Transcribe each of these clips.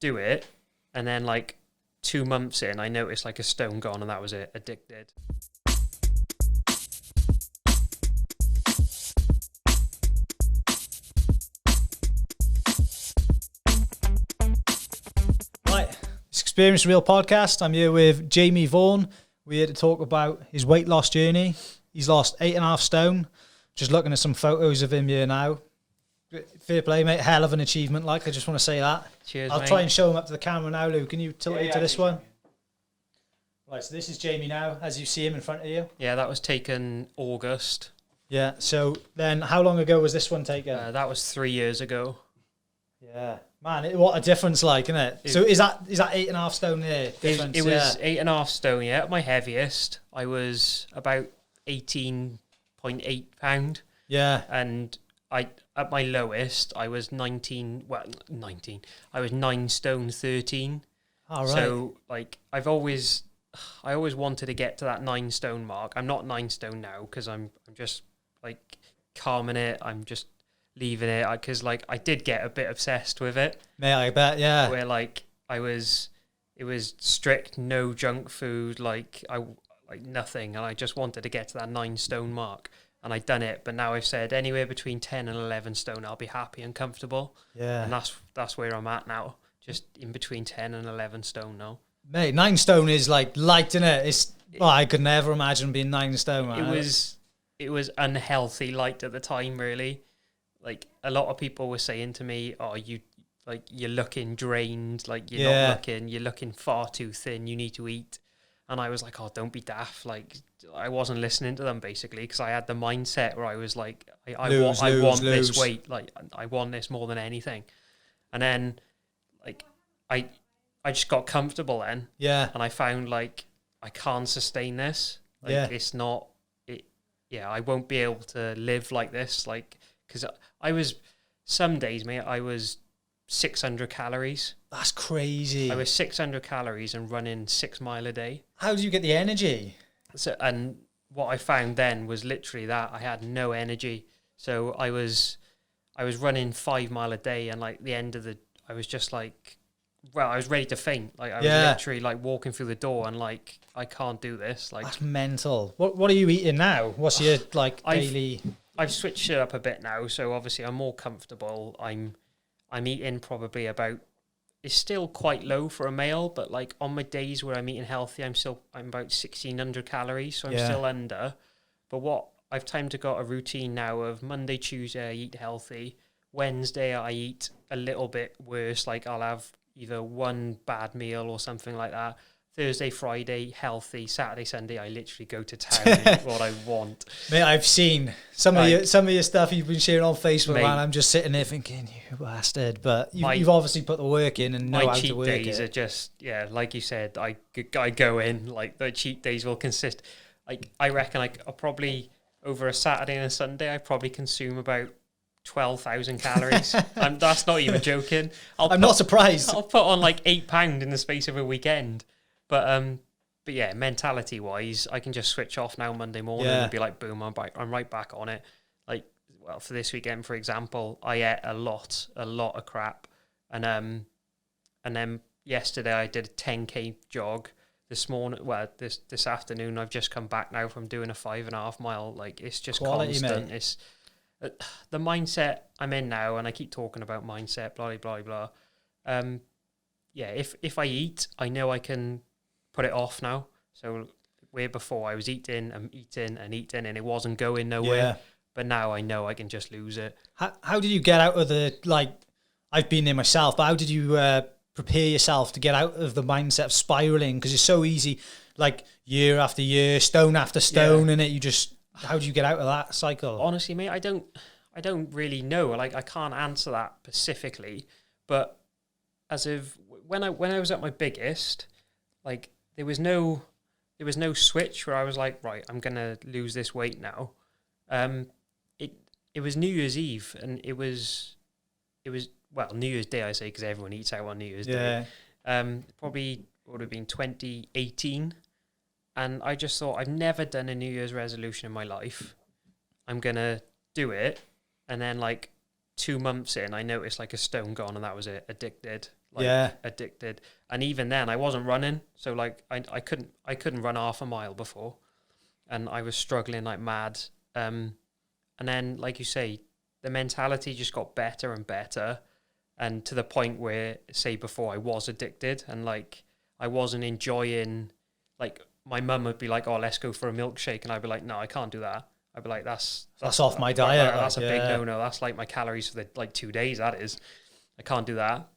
do it, and then like 2 months in, I noticed like a stone gone, and that was it. Addicted. Right, it's Experience Real podcast. I'm here with Jamie Vaughan. We're here to talk about his weight loss journey. He's lost 8.5 stone. Just looking at some photos of him here now. Fair play, mate. Hell of an achievement, like. I just want to say that. Cheers, I'll mate. try and show him up to the camera now, Lou. Can you tilt it to this one? Right, so this is Jamie now, as you see him in front of you. Yeah, that was taken August. Yeah, so then how long ago was this one taken? That was 3 years ago. Yeah. Man, what a difference, like, isn't it? So is that 8.5 stone there? Difference? It was 8.5 stone, yeah. At my heaviest, I was about 18.8 pound. Yeah. And at my lowest, I was 19. I was 9 stone 13. All right. So like I always wanted to get to that 9 stone mark. I'm not 9 stone now because I'm just like calming it. I'm just leaving it because like I did get a bit obsessed with it. May I bet, yeah. Where like it was strict, no junk food, like nothing, and I just wanted to get to that 9 stone mark. And I'd done it, but now I've said anywhere between 10 and 11 stone, I'll be happy and comfortable. Yeah. And that's where I'm at now, just in between 10 and 11 stone now. Mate, 9 stone is like light, isn't it? I could never imagine being 9 stone, man. It was unhealthy light at the time, really. Like a lot of people were saying to me, "Oh, you're looking drained, like you're looking far too thin. You need to eat." And I was like, "Oh, don't be daft." Like I wasn't listening to them basically because I had the mindset where I was like, I want this weight, like I want this more than anything. And then like I just got comfortable then. Yeah. And I found like I can't sustain this. Like it's not it. Yeah, I won't be able to live like this. Like because I was some days, mate, I was 600 calories. That's crazy. I was 600 calories and running 6 mile a day. How do you get the energy? So, and what I found then was literally that I had no energy. So I was running 5 mile a day, and like the end of I was just like, well, I was ready to faint. Like I was literally like walking through the door and like, I can't do this. Like that's mental. What are you eating now? What's your like daily? I've switched it up a bit now. So obviously I'm more comfortable. I'm eating probably about, it's still quite low for a male, but like on my days where I'm eating healthy, I'm about 1,600 calories, so I'm still under. But what I've got a routine now of Monday, Tuesday, I eat healthy. Wednesday, I eat a little bit worse, like I'll have either one bad meal or something like that. Thursday, Friday, healthy. Saturday, Sunday, I literally go to town and eat what I want. Mate, I've seen some of your stuff you've been sharing on Facebook, man. I'm just sitting there thinking, you bastard. But you've obviously put the work in and know how to work it. My cheat days are just, like you said, I go in, like the cheat days will consist. Like I reckon I'll probably, over a Saturday and a Sunday, I probably consume about 12,000 calories. That's not even joking. I'm not surprised. I'll put on like 8 pounds in the space of a weekend. But yeah, mentality wise, I can just switch off now Monday morning and be like, boom, I'm right back on it. Like, well, for this weekend, for example, I ate a lot of crap, and then yesterday I did a 10k jog. This morning, well, this afternoon, I've just come back now from doing a 5.5 mile. Like, it's just quality, constant. Mate. It's the mindset I'm in now, and I keep talking about mindset, blah blah blah. If I eat, I know I can put it off now. So where before I was eating and eating and eating and it wasn't going nowhere, but now I know I can just lose it. How did you get out of the, like, I've been there myself, but how did you prepare yourself to get out of the mindset of spiraling? Because it's so easy, like year after year, stone after stone, and how do you get out of that cycle? Honestly, mate, I don't really know. Like, I can't answer that specifically, but as of when I was at my biggest, like there was no switch where I was like, right, I'm gonna lose this weight now. It was New Year's Eve, and it was New Year's Day, I say, because everyone eats out on New Year's Day. Probably would have been 2018, and I just thought, I've never done a New Year's resolution in my life. I'm gonna do it, and then like 2 months in, I noticed like a stone gone, and that was it. Addicted. addicted. And even then I wasn't running. So like I couldn't run half a mile before, and I was struggling like mad. And then, like you say, the mentality just got better and better, and to the point where, say, before I was addicted, and like I wasn't enjoying, like my mum would be like, "Oh, let's go for a milkshake," and I'd be like, "No, I can't do that." I'd be like, "That's off my diet. That's a big no-no. That's like my calories for the like 2 days. That is, I can't do that."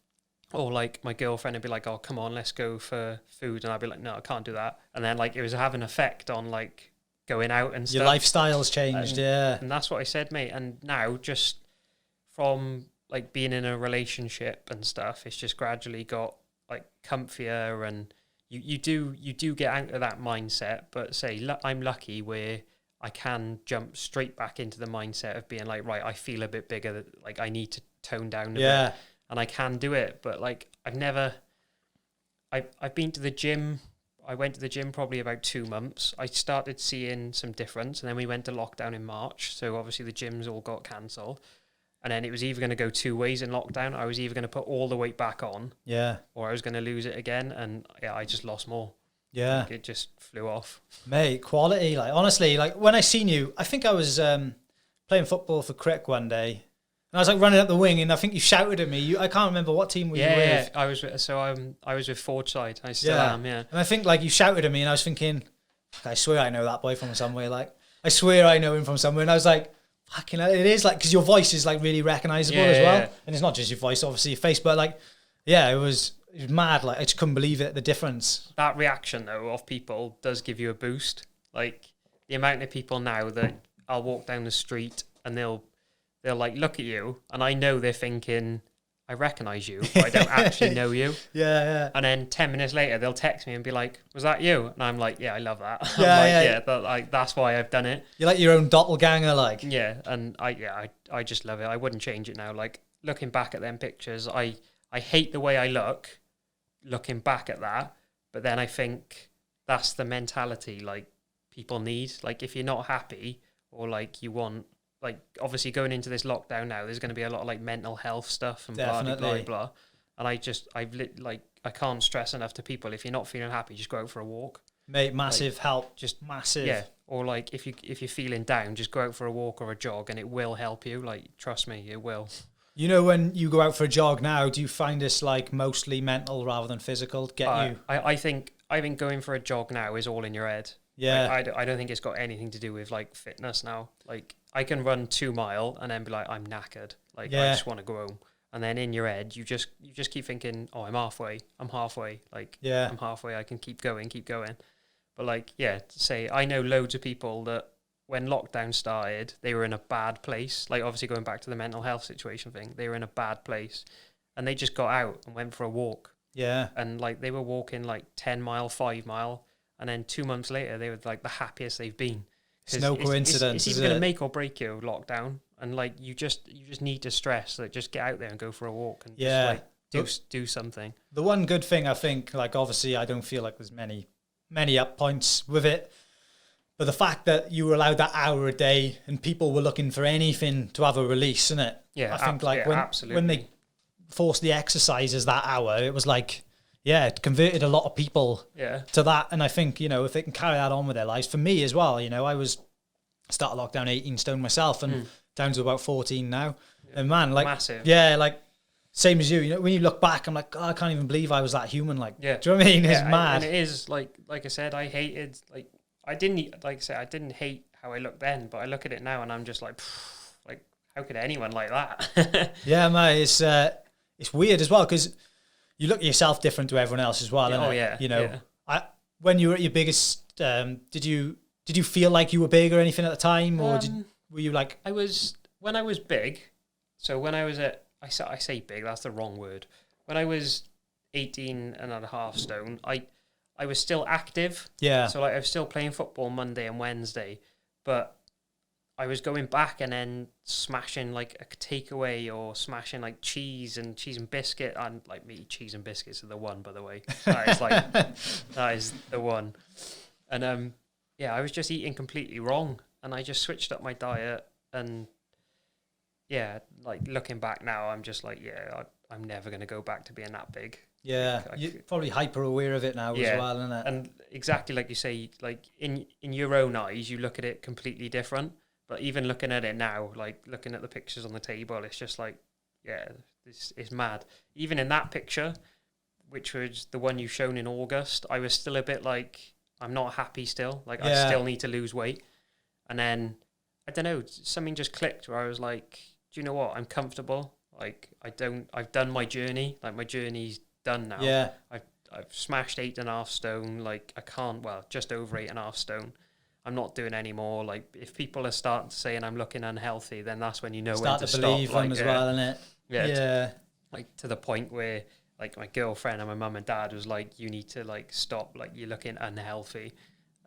Or like my girlfriend would be like, "Oh, come on, let's go for food," and I'd be like, "No, I can't do that." And then like it was having an effect on like going out and stuff. Your lifestyle's changed, and that's what I said, mate. And now, just from like being in a relationship and stuff, it's just gradually got like comfier, and you do get out of that mindset. But say I'm lucky where I can jump straight back into the mindset of being like, right, I feel a bit bigger, like I need to tone down a bit, and I can do it. But like I've been to the gym. I went to the gym probably about 2 months. I started seeing some difference, and then we went to lockdown in March. So obviously the gyms all got cancelled. And then it was either going to go 2 ways in lockdown. I was either going to put all the weight back on, or I was going to lose it again. And I just lost more. Yeah. Like, it just flew off. Mate, quality. Like, honestly, like when I seen you, I think I was playing football for Crick one day. And I was like running up the wing, and I think you shouted at me. I can't remember what team were you with. Yeah, I was with Forgeside. I still am, yeah. And I think like you shouted at me, and I was thinking, I swear I know that boy from somewhere. Like, I swear I know him from somewhere. And I was like, fucking hell, it is like, because your voice is like really recognizable as well. Yeah. And it's not just your voice, obviously your face, but like, yeah, it was mad. Like, I just couldn't believe it, the difference. That reaction though of people does give you a boost. Like the amount of people now that I'll walk down the street and they'll like look at you, and I know they're thinking, I recognize you, but I don't actually know you. Yeah. And then 10 minutes later, they'll text me and be like, "Was that you?" And I'm like, "Yeah, I love that." That's why I've done it. You're like your own doppelganger, like. Yeah, and I just love it. I wouldn't change it now. Like looking back at them pictures, I hate the way I look. Looking back at that, but then I think that's the mentality like people need. Like if you're not happy, or like you want. Like obviously going into this lockdown now, there's going to be a lot of like mental health stuff and blah blah. And I can't stress enough to people, if you're not feeling happy, just go out for a walk. Mate, massive help, just massive. Yeah, or like if you're feeling down, just go out for a walk or a jog, and it will help you. Like trust me, it will. You know, when you go out for a jog now, do you find this like mostly mental rather than physical? I think going for a jog now is all in your head. Yeah, like, I don't think it's got anything to do with like fitness now. Like I can run 2 miles and then be like, I'm knackered. Like I just want to go home. And then in your head, you just keep thinking, oh, I'm halfway. Like I'm halfway. I can keep going. But like, say I know loads of people that when lockdown started, they were in a bad place. Like obviously going back to the mental health situation thing, they were in a bad place, and they just got out and went for a walk. Yeah, and like they were walking like 10 mile, 5 mile. And then 2 months later, they were like the happiest they've been. It's no coincidence. It's either going to make or break you, lockdown. And like you just need to stress that just get out there and go for a walk and just like do something. The one good thing I think, like obviously I don't feel like there's many up points with it, but the fact that you were allowed that hour a day and people were looking for anything to have a release, isn't it? Yeah, I think when they forced the exercises that hour, it was like. Yeah, it converted a lot of people to that. And I think, you know, if they can carry that on with their lives, for me as well, you know, I was started lockdown 18 stone myself and down to about 14 now. Yeah. And man, like, massive. Yeah, like same as you know, when you look back, I'm like, oh, I can't even believe I was that human. Like, do you know what I mean? It's mad. And it is like I said, I didn't hate how I looked then, but I look at it now and I'm just like how could anyone like that? Yeah, man, it's weird as well. Cause you look at yourself different to everyone else as well. You know, when you were at your biggest, did you feel like you were big or anything at the time, or were you like? When I was big. So when I was I say big, that's the wrong word. When I was 18.5 stone, I was still active. Yeah. So like I was still playing football Monday and Wednesday, but I was going back and then smashing like a takeaway or smashing like cheese and biscuit, and like me, cheese and biscuits are the one, by the way. That is the one. And I was just eating completely wrong, and I just switched up my diet. And like looking back now, I'm just like, I'm never going to go back to being that big. Yeah, you're probably hyper aware of it now as well, isn't it? And exactly like you say, like in your own eyes, you look at it completely different. But even looking at it now, like looking at the pictures on the table, it's just like, yeah, this is mad. Even in that picture, which was the one you shown in August, I was still a bit like, I'm not happy still. Like, I still need to lose weight. And then, I don't know, something just clicked where I was like, do you know what? I'm comfortable. Like, I've done my journey. Like, my journey's done now. Yeah. I've smashed 8.5 stone. Like, just over 8.5 stone. I'm not doing any more. Like, if people are starting to saying I'm looking unhealthy, then that's when you know when to stop. Believe them as well, isn't it? Yeah. Like, to the point where, like, my girlfriend and my mum and dad was like, you need to, like, stop. Like, you're looking unhealthy.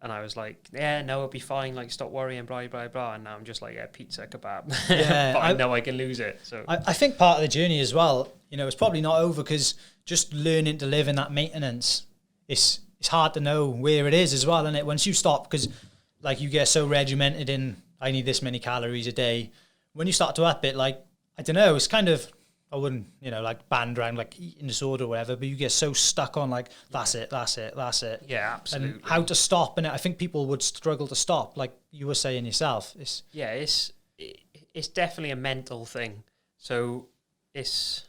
And I was like, yeah, no, it'll be fine. Like, stop worrying, blah, blah, blah. And now I'm just like, yeah, pizza, kebab. Yeah, but I know I can lose it. So I think part of the journey as well, you know, it's probably not over because just learning to live in that maintenance, it's hard to know where it is as well, isn't it? Once you stop, because like you get so regimented in, I need this many calories a day. When you start to up it, like, I don't know, it's kind of, I wouldn't, you know, like banned around like eating disorder or whatever, but you get so stuck on like, that's it. Yeah, absolutely. And how to stop. And I think people would struggle to stop, like you were saying yourself. It's definitely a mental thing. So it's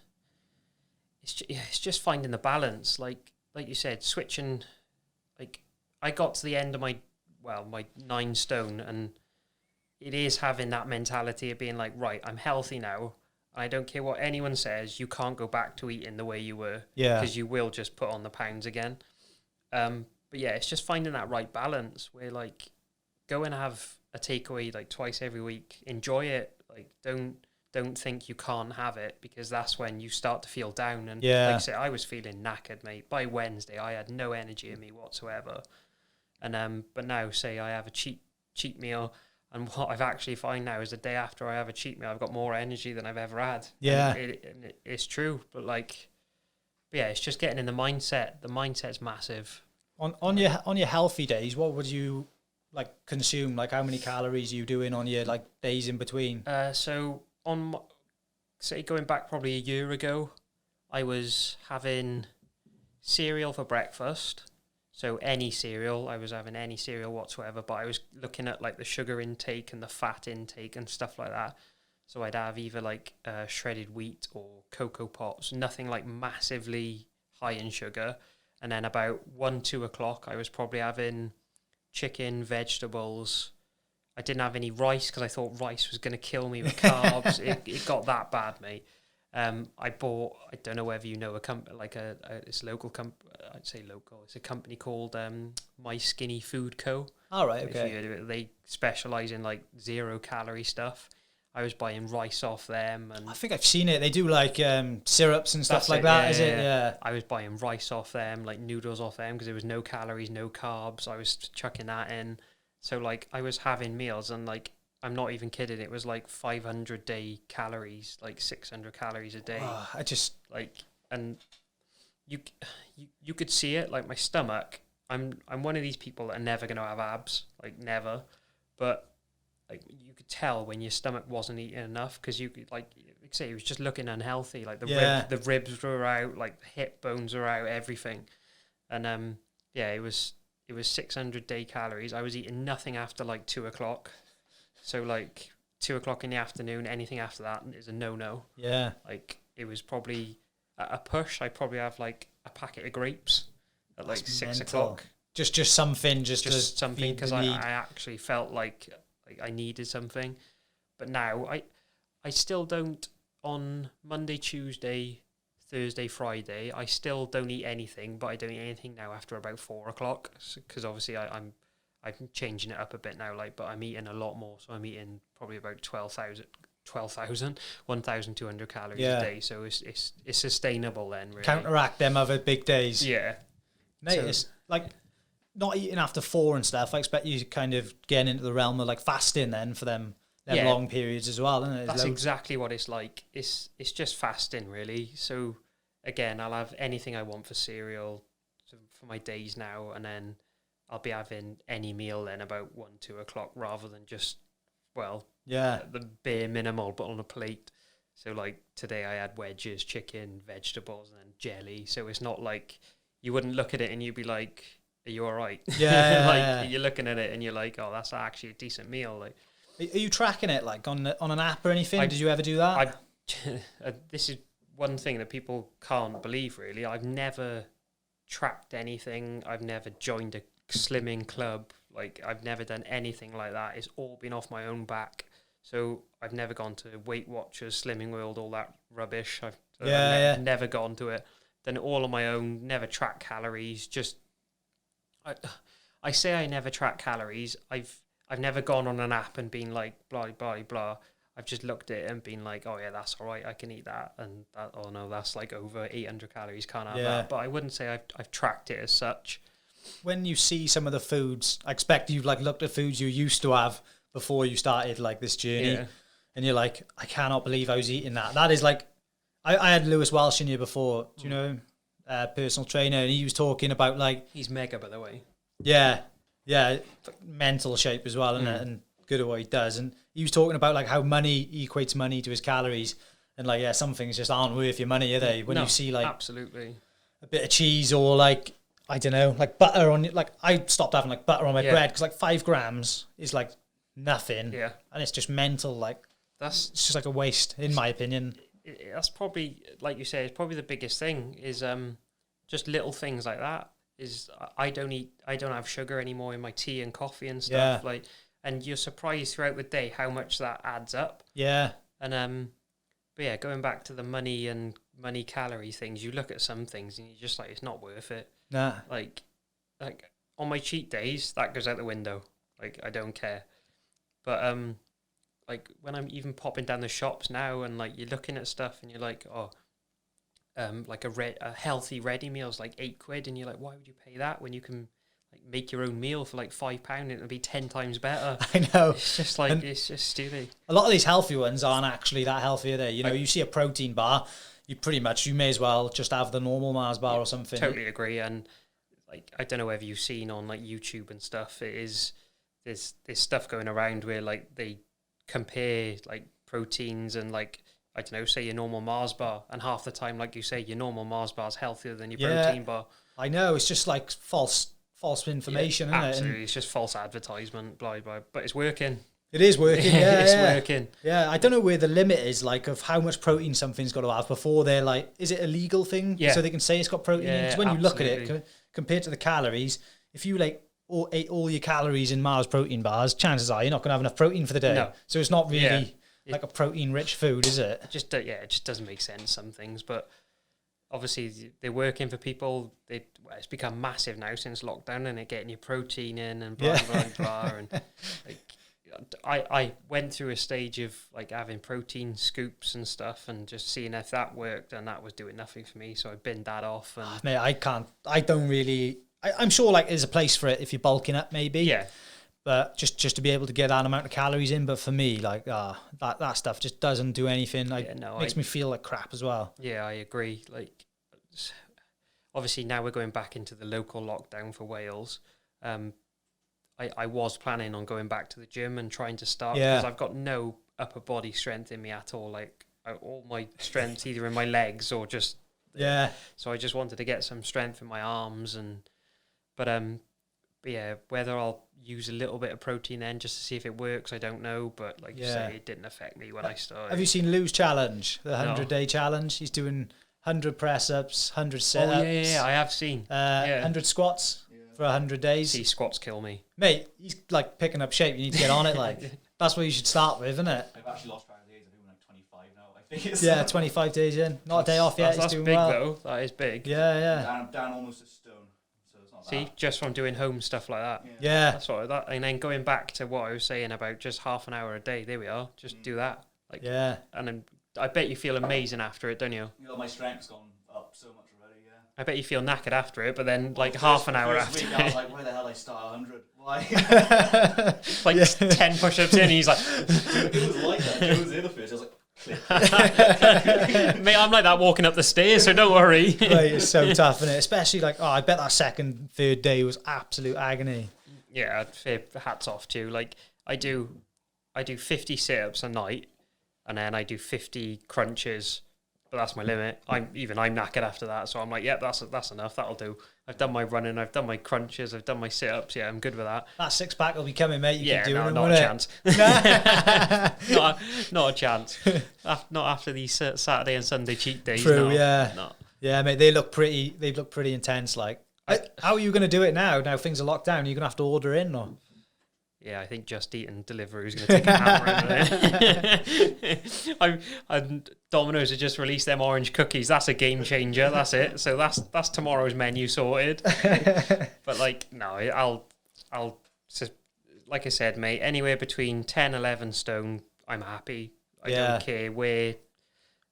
just finding the balance. Like you said, switching, like I got to the end of my 9 stone, and it is having that mentality of being like, right, I'm healthy now. I don't care what anyone says. You can't go back to eating the way you were. Yeah. Because you will just put on the pounds again. But yeah, it's just finding that right balance where, like, go and have a takeaway like twice every week. Enjoy it. Like, don't think you can't have it, because that's when you start to feel down. And like I said, I was feeling knackered, mate. By Wednesday, I had no energy in me whatsoever. And but now, say I have a cheat meal. And what I've actually found now is the day after I have a cheat meal, I've got more energy than I've ever had. Yeah. And it's true. But yeah, it's just getting in the mindset. The mindset's massive. On your healthy days, what would you like consume? Like, how many calories are you doing on your like days in between? So say going back probably a year ago, I was having cereal for breakfast. So any cereal, I was having any cereal whatsoever, but I was looking at like the sugar intake and the fat intake and stuff like that. So I'd have either like shredded wheat or Cocoa Pops, nothing like massively high in sugar. And then about 1-2 o'clock, I was probably having chicken, vegetables. I didn't have any rice because I thought rice was going to kill me with carbs. It got that bad, mate. I bought, I don't know whether you know a company, like it's a local company, I'd say local, it's a company called My Skinny Food Co. All right, okay. If you heard of it, they specialise in like 0-calorie stuff. I was buying rice off them. And I think I've seen it. They do like syrups and stuff like that, is it? Yeah. I was buying rice off them, like noodles off them, because there was no calories, no carbs. I was chucking that in. So like I was having meals, and like, I'm not even kidding. It was like 500 day calories, like 600 calories a day. Oh, I just like, and you could see it, like my stomach. I'm one of these people that are never going to have abs, like never. But like you could tell when your stomach wasn't eating enough, because you could like say it was just looking unhealthy. Like the ribs were out, like the hip bones were out, everything. And it was 600 day calories. I was eating nothing after like 2 o'clock. So like 2 o'clock in the afternoon, anything after that is a no. Yeah. Like it was probably at a push. I probably have like a packet of grapes at like 6 o'clock. Just something, just something, because I actually felt like I needed something. But now I still don't, on Monday, Tuesday, Thursday, Friday, I still don't eat anything, but I don't eat anything now after about 4 o'clock, because obviously I'm changing it up a bit now, like, but I'm eating a lot more. So I'm eating probably about 1,200 calories a day. So it's sustainable then, really. Counteract them other big days. Yeah. Mate, so, it's like not eating after 4 and stuff. I expect you to kind of get into the realm of like fasting then for them long periods as well, isn't it? That's exactly what it's like. It's just fasting, really. So again, I'll have anything I want for cereal for my days now, and then I'll be having any meal then about 1-2 o'clock, rather than just the bare minimal but on a plate. So like today I had wedges, chicken, vegetables, and then jelly. So it's not like you wouldn't look at it and you'd be like, "Are you all right?" Yeah. You're looking at it and you're like, "Oh, that's actually a decent meal." Like, are you tracking it like on an app or anything? Did you ever do that? This is one thing that people can't believe. Really, I've never tracked anything. I've never joined a slimming club. Like, I've never done anything like that. It's all been off my own back. So I've never gone to Weight Watchers, Slimming World, all that rubbish. I've never gone to it. Done it all on my own. Never tracked calories. Just I say I never track calories. I've never gone on an app and been like blah blah blah. I've just looked at it and been like, oh yeah, that's all right. I can eat that, and that. Oh no, that's like over 800 calories. Can't have that. But I wouldn't say I've tracked it as such. When you see some of the foods, I expect you've like looked at foods you used to have before you started like this journey, and you're like, I cannot believe I was eating that. That is like, I had Lewis Welsh in here before. Do you know him? Personal trainer, and he was talking about like, he's mega, by the way. Yeah, mental shape as well, and good at what he does. And he was talking about like how money equates money to his calories, and like some things just aren't worth your money, are they? When you see like absolutely a bit of cheese or like, I don't know, like butter on, like I stopped having like butter on my bread because like 5 grams is like nothing, and it's just mental. Like it's just like a waste, in my opinion. That's probably, like you say, it's probably the biggest thing is just little things like that. Is I don't have sugar anymore in my tea and coffee and stuff. Like, and you're surprised throughout the day how much that adds up. Yeah. And but yeah, going back to the money calorie things, you look at some things and you're just like, it's not worth it. Nah. Like on my cheat days, that goes out the window. Like, I don't care. But like when I'm even popping down the shops now and like you're looking at stuff and you're like, oh, like a healthy ready meal is like £8, and you're like, why would you pay that when you can like make your own meal for like £5 and it'll be 10 times better? I know. It's just like, and it's just stupid. A lot of these healthy ones aren't actually that healthy, are they? You know, you see a protein bar, you may as well just have the normal Mars bar or something. Totally agree. And like, I don't know whether you've seen on like YouTube and stuff, there's stuff going around where like they compare like proteins and like, I don't know, say your normal Mars bar, and half the time, like you say, your normal Mars bar is healthier than your protein bar. I know, it's just like false information, isn't absolutely. it? Absolutely, it's just false advertisement, blah, blah, but it's working. It is working, yeah. It's working. Yeah, I don't know where the limit is, like, of how much protein something's got to have before they're like, is it a legal thing? Yeah. So they can say it's got protein in? Because when you look at it, compared to the calories, if you like ate all your calories in Mars protein bars, chances are you're not going to have enough protein for the day. No. So it's not really... like a protein-rich food, is it? It just doesn't make sense, some things. But obviously, they're working for people. It's become massive now since lockdown, and they're getting your protein in and blah, blah, blah. And like, I went through a stage of like having protein scoops and stuff and just seeing if that worked, and that was doing nothing for me. So I binned that off. And mate, I'm sure like there's a place for it if you're bulking up, maybe. Yeah. But just to be able to get that amount of calories in, but for me, like that stuff just doesn't do anything. Like, makes me feel like crap as well. Yeah, I agree. Like, obviously now we're going back into the local lockdown for Wales. I was planning on going back to the gym and trying to start because I've got no upper body strength in me at all. Like, all my strength either in my legs or just So I just wanted to get some strength in my arms but yeah, whether I'll use a little bit of protein then just to see if it works, I don't know. But like you say, it didn't affect me when I started. Have you seen Lou's challenge, the 100-day challenge? He's doing 100 press-ups, 100 sit-ups. Oh, yeah, I have seen. 100 squats for 100 days. See, squats kill me. Mate, he's like picking up shape. You need to get on it. Like that's what you should start with, isn't it? I've actually lost track of days. I'm doing like 25 now. I think it's 25 days in. Not a day off yet. That's doing big, well. though. That is big. Yeah. I'm down almost a stone. See, just from doing home stuff like that. Yeah. That's what and then going back to what I was saying about just half an hour a day. There we are. Just do that. Like, and then I bet you feel amazing after it, don't you? You know, my strength's gone up so much already. Yeah. I bet you feel knackered after it, but then like half an hour after. Week, I was like, where the hell did I start 100? Why? Like 10 push-ups in, and he's like. It was like that. Joe was the other first. I was like. Mate, I'm like that walking up the stairs, so don't worry. Right, it's so tough, isn't it? Especially like, I bet that second, third day was absolute agony. Yeah, hats off to you. Like I do 50 sit-ups a night, and then I do 50 crunches, but that's my limit. I'm knackered after that, so I'm like, yeah, that's enough. That'll do. I've done my running, I've done my crunches, I've done my sit-ups. Yeah, I'm good with that. That 6-pack will be coming, mate. You keep doing them, not a chance. not a chance. Not after these Saturday and Sunday cheat days. True, no, yeah. No. Yeah, mate, they look pretty intense. Like, how are you going to do it now? Now things are locked down. Are you going to have to order in, or? Yeah, I think Just Eat and Deliveroo is going to take a hammer in there. Domino's have just released them orange cookies. That's a game changer. That's it. So that's tomorrow's menu sorted. But like, no, I'll like I said, mate, anywhere between 10, 11 stone, I'm happy. I don't care where,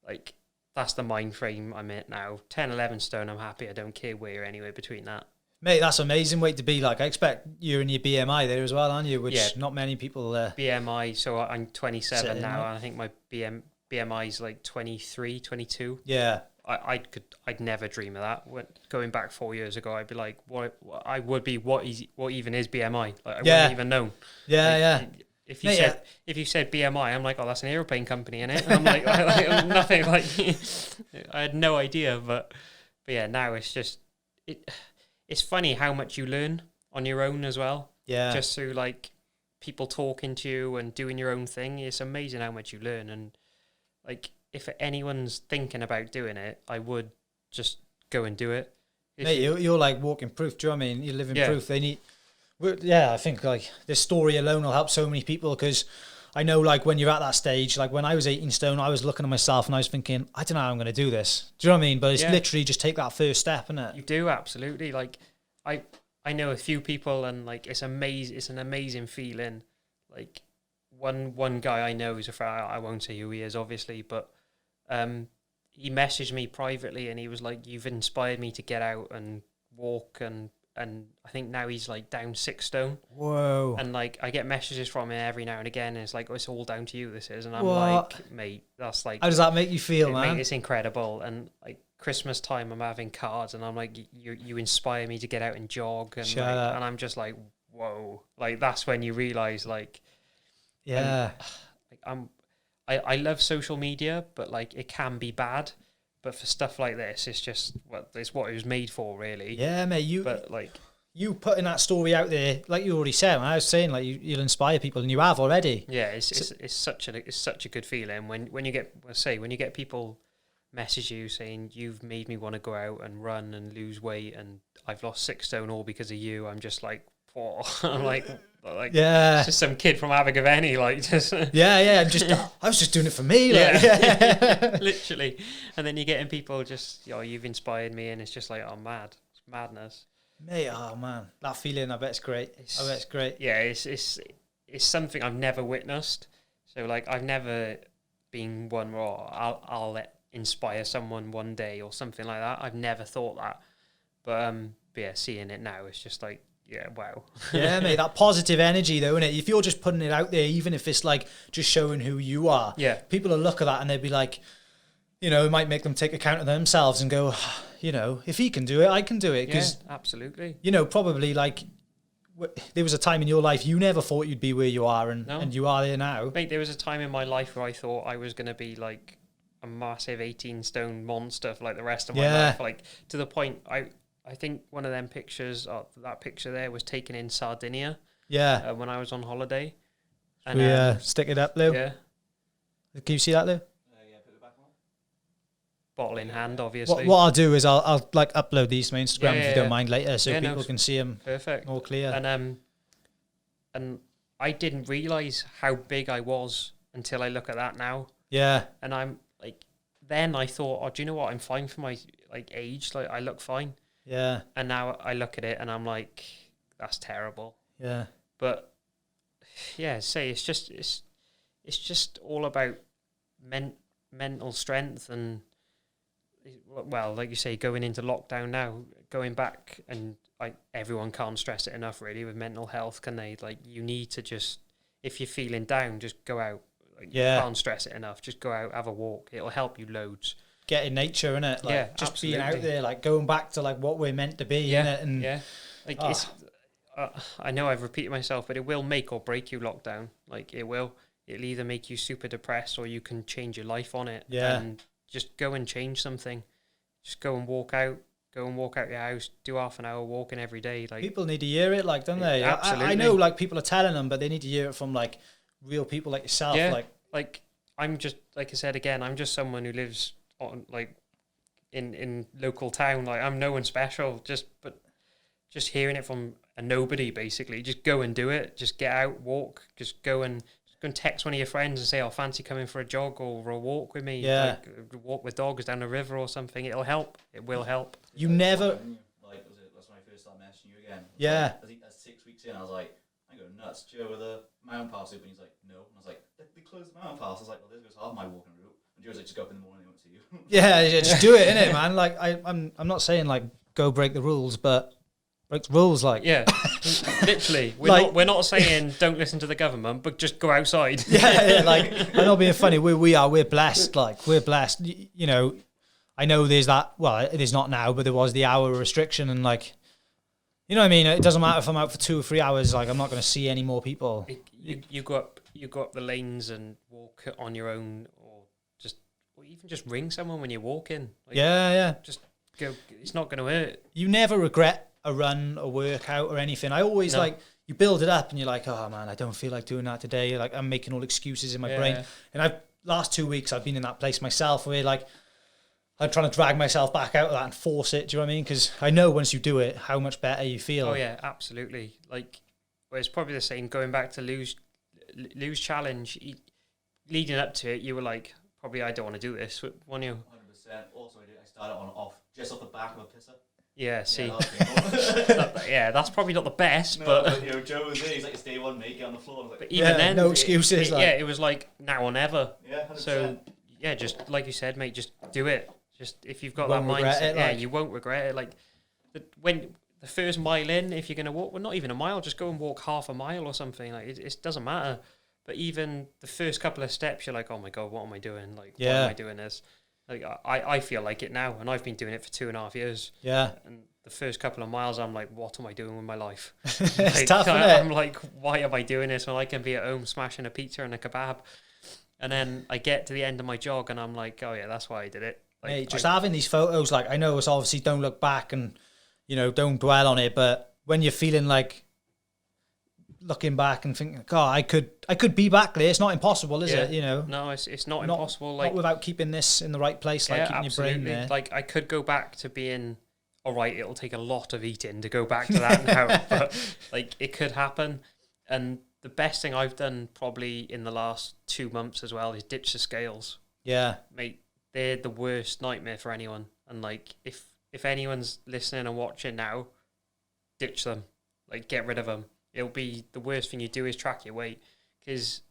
like, that's the mind frame I'm at now. 10, 11 stone, I'm happy. I don't care where, anywhere between that. Mate, that's amazing weight to be. Like, I expect you're in your BMI there as well, aren't you? Which not many people... BMI, so I'm 27 now, and I think my BMI is like 23, 22. Yeah. I'd never dream of that. Going back 4 years ago, I'd be like, what even is BMI? Like, I wouldn't even know. Yeah, like, If you said BMI, I'm like, oh, that's an aeroplane company, innit? And I'm like, nothing. Like, I had no idea, but yeah, now it's just it's funny how much you learn on your own as well. Yeah, just through like people talking to you and doing your own thing. It's amazing how much you learn. And like, if anyone's thinking about doing it, I would just go and do it. Mate, you're like walking proof. Do you know what I mean? You're living proof. They need. Yeah, I think like this story alone will help so many people, because I know like when you're at that stage, like when I was 18 stone, I was looking at myself and I was thinking, I don't know how I'm going to do this. Do you know what I mean? But it's literally just take that first step, isn't it? You do, absolutely. Like I know a few people, and like it's amazing. It's an amazing feeling. Like one guy I know is I won't say who he is, obviously, but he messaged me privately and he was like, "You've inspired me to get out and walk," and I think now he's like down 6 stone. Whoa. And like I get messages from him every now and again, and it's like, oh, it's all down to you, this is. And I'm like, mate, that's like, how does that make you feel, man? Mate, it's incredible. And like Christmas time, I'm having cards and I'm like, you inspire me to get out and jog, and like, and I'm just like, whoa. Like that's when you realize, like, yeah, I love social media, but like it can be bad. But for stuff like this, it's just it's what it was made for, really. Yeah, mate. You putting that story out there, like you already said. I was saying, like you'll inspire people, and you have already. Yeah, it's such a good feeling when you get people message you saying you've made me want to go out and run and lose weight, and I've lost 6 stone all because of you. I'm just like, whoa. I'm like it's just some kid from Abergavenny, like just I was just doing it for me, like. Literally. And then you're getting people just, you've inspired me, and it's just like, oh, it's madness, mate. Oh man, that feeling, I bet it's great. It's great. Yeah, it's something I've never witnessed. So like I've never been one where I'll inspire someone one day or something like that. I've never thought that, but yeah, seeing it now, it's just like, yeah, wow. Yeah, mate, that positive energy though, innit? If you're just putting it out there, even if it's like just showing who you are, people will look at that and they'd be like, you know, it might make them take account of themselves and go, you know, if he can do it, I can do it. Because, absolutely. You know, probably like there was a time in your life you never thought you'd be where you are, and you are there now. Mate, there was a time in my life where I thought I was going to be like a massive 18 stone monster for like the rest of my life. Like to the point, I think one of them pictures, that picture there, was taken in Sardinia. Yeah. When I was on holiday. And stick it up, Lou. Yeah. Can you see that, Lou? Yeah, put it back on. Bottle in hand, obviously. What I'll do is I'll like upload these to my Instagram if you don't mind later, so people can see them. Perfect. More clear. And I didn't realise how big I was until I look at that now. Yeah. And I'm like, then I thought, oh, do you know what? I'm fine for my like age. Like I look fine. Yeah. And now I look at it and I'm like, that's terrible. Yeah. But yeah, it's just all about mental strength, and well, like you say, going into lockdown now, going back, and everyone can't stress it enough really with mental health, can they? Like you need to just, if you're feeling down, just go out. Like, you can't stress it enough. Just go out, have a walk. It'll help you loads. Get in nature, innit? Like, just absolutely. Being out there, like going back to like what we're meant to be, innit? And like it's. I know I've repeated myself, but it will make or break you, lockdown. Like it will. it'll either make you super depressed or you can change your life on it. Yeah. And just go and change something. Just go and walk out. Go and walk out your house. Do half an hour walking every day. Like, people need to hear it, like, don't they? Absolutely. I know, like, people are telling them, but they need to hear it from like real people like yourself. Yeah. Like I'm just, like I said again, I'm just someone who lives on like in local town. Like, I'm no one special. But just hearing it from a nobody, basically. Just go and do it. Just get out, walk. Just go and text one of your friends and say, "Oh, fancy coming for a jog or a walk with me?" Yeah. Like, walk with dogs down the river or something. It'll help. It will help. You never. Like, that's when I first started messaging you again. Yeah. Like, I think that's 6 weeks in. I was like, I go nuts. Joe with a mountain pass open. He's like, no. And I was like, they closed the mountain pass. I was like, well, this goes half my walking route. And Joe's like, just go up in the morning. I won't see you. Yeah, just do it, innit, man? Like, I'm not saying like go break the rules, but break the rules, like. Yeah, literally. We're not saying don't listen to the government, but just go outside. Yeah, like, I'm not being funny. We're blessed. Like, we're blessed. You know, I know there's that. Well, it is not now, but there was the hour restriction, and like, you know what I mean. It doesn't matter if I'm out for 2 or 3 hours. Like, I'm not going to see any more people. You go up the lanes and walk on your own, or even just ring someone when you're walking. Like, yeah. Just go. It's not going to hurt. You never regret a run, a workout, or anything. I always like, you build it up and you're like, oh man, I don't feel like doing that today. Like, I'm making all excuses in my brain. And last 2 weeks I've been in that place myself where like I'm trying to drag myself back out of that and force it. Do you know what I mean? Because I know once you do it, how much better you feel. Oh yeah, absolutely. Like, well, it's probably the same. Going back to lose challenge, leading up to it, you were like, probably I don't want to do this. Weren't you? 100%. Also, I started off just off the back of a pisser. Yeah, see. Yeah, that's probably not the best, no, but you know, Joe was there. He's like, "It's day one, mate. Get on the floor." I was like, but even then, no excuses. It was like now or never. Yeah, 100%. So yeah, just like you said, mate, just do it. Just if you've got You that won't regret mindset, it, like. you won't regret it. Like when the first mile in, if you're gonna walk, well, not even a mile, just go and walk half a mile or something. Like it doesn't matter. But even the first couple of steps, you're like, oh my god, what am I doing? Like, why am I doing this? Like I feel like it now, and I've been doing it for 2.5 years. Yeah. And the first couple of miles, I'm like, what am I doing with my life? It's like, tough, isn't it? I'm like, why am I doing this when I can be at home smashing a pizza and a kebab? And then I get to the end of my jog, and I'm like, oh yeah, that's why I did it. Like, Mate, just having these photos, like, I know it's obviously don't look back and, you know, don't dwell on it, but when you're feeling like looking back and thinking, God, I could be back there. It's not impossible, is it? You know, no, it's not impossible. Like, not without keeping this in the right place, like keeping absolutely. your brain there. Like I could go back to being all right. It'll take a lot of eating to go back to that now, but like it could happen. And the best thing I've done probably in the last 2 months as well is ditch the scales. Yeah, mate, they're the worst nightmare for anyone. And like if anyone's listening and watching now, ditch them. Like, get rid of them. It'll be the worst thing you do is track your weight, because